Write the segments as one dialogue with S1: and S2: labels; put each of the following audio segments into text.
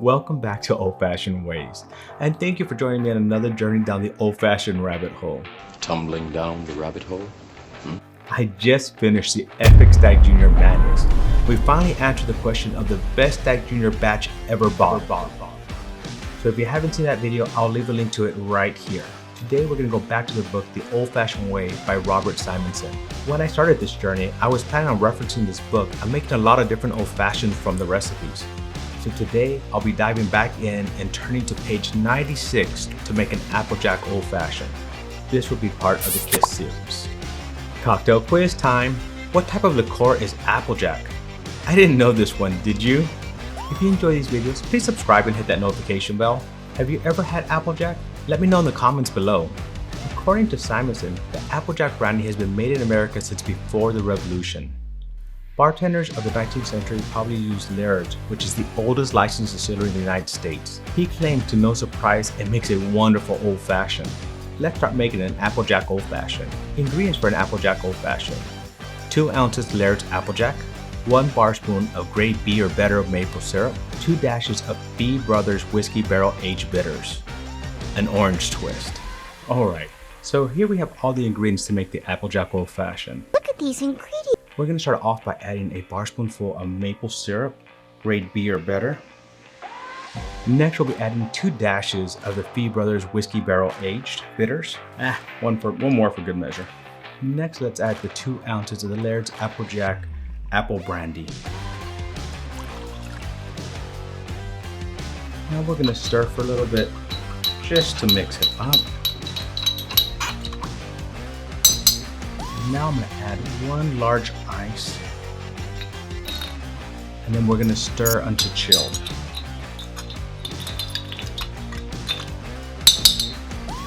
S1: Welcome back to Old Fashioned Ways, and thank you for joining me on another journey down the old-fashioned rabbit hole.
S2: Tumbling down the rabbit hole?
S1: I just finished the epic Stag Junior Madness. We finally answered the question of the best Stag Junior batch ever bought. So if you haven't seen that video, I'll leave a link to it right here. Today we're going to go back to the book The Old Fashioned Way by Robert Simonson. When I started this journey, I was planning on referencing this book and making a lot of different old fashions from the recipes. So today, I'll be diving back in and turning to page 96 to make an Applejack Old Fashioned. This will be part of the KISS series. Cocktail quiz time! What type of liqueur is Applejack? I didn't know this one, did you? If you enjoy these videos, please subscribe and hit that notification bell. Have you ever had Applejack? Let me know in the comments below. According to Simonson, the Applejack brandy has been made in America since before the Revolution. Bartenders of the 19th century probably used Laird's, which is the oldest licensed distillery in the United States. He claimed, to no surprise, it makes a wonderful old fashioned. Let's start making an Applejack Old Fashioned. Ingredients for an Applejack Old Fashioned: 2 ounces Laird's Applejack, 1 bar spoon of grade B or better of maple syrup, 2 dashes of Fee Brothers Whiskey Barrel Aged Bitters, an orange twist. Alright, so here we have all the ingredients to make the Applejack Old Fashioned.
S3: Look at these ingredients.
S1: We're going to start off by adding a bar spoonful of maple syrup, grade B or better. Next, we'll be adding 2 dashes of the Fee Brothers Whiskey Barrel Aged Bitters. One more for good measure. Next, let's add the 2 ounces of the Laird's Applejack Apple Brandy. Now we're going to stir for a little bit just to mix it up. Now I'm going to add 1 large ice, and then we're going to stir until chilled.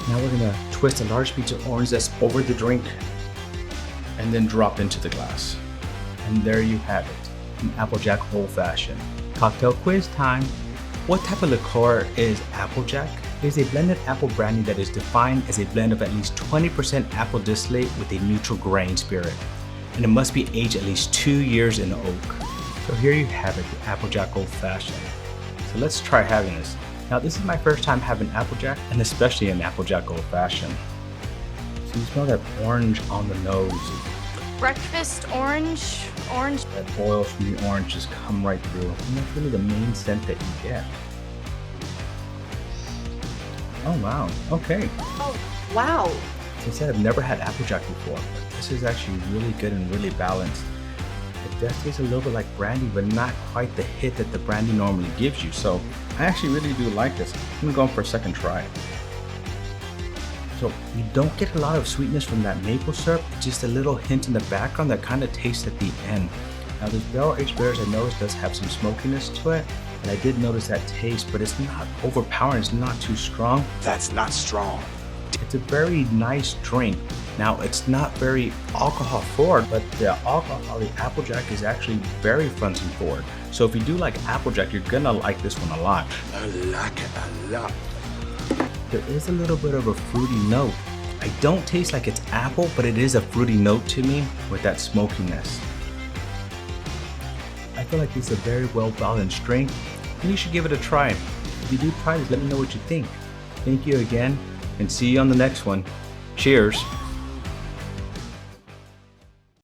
S1: Now we're going to twist a large piece of orange zest over the drink and then drop into the glass. And there you have it, an Applejack Old Fashioned. Cocktail quiz time. What type of liqueur is Applejack? It is a blended apple brandy that is defined as a blend of at least 20% apple distillate with a neutral grain spirit, and it must be aged at least 2 years in oak. So here you have it, the Applejack Old Fashioned. So let's try having this. Now this is my first time having Applejack, and especially an Applejack Old Fashioned. So you smell that orange on the nose.
S3: Breakfast orange.
S1: That oil from the orange just come right through, and that's really the main scent that you get. Oh wow, okay.
S3: Oh, wow.
S1: As I said, I've never had Applejack before, but this is actually really good and really balanced. It does taste a little bit like brandy, but not quite the hit that the brandy normally gives you, so I actually really do like this. I'm gonna go in for a second try. So you don't get a lot of sweetness from that maple syrup, it's just a little hint in the background that kind of tastes at the end. Now this barrel aged bitters, I noticed, does have some smokiness to it, and I did notice that taste, but it's not overpowering, it's not too strong.
S4: That's not strong.
S1: It's a very nice drink. Now it's not very alcohol forward, but the alcohol, the Applejack, is actually very front and forward. So if you do like Applejack, you're gonna like this one a lot.
S4: I like it a lot.
S1: There is a little bit of a fruity note. I don't taste like it's apple, but it is a fruity note to me with that smokiness. I feel like this is a very well balanced drink, and you should give it a try. If you do try this, let me know what you think. Thank you again, and see you on the next one. Cheers.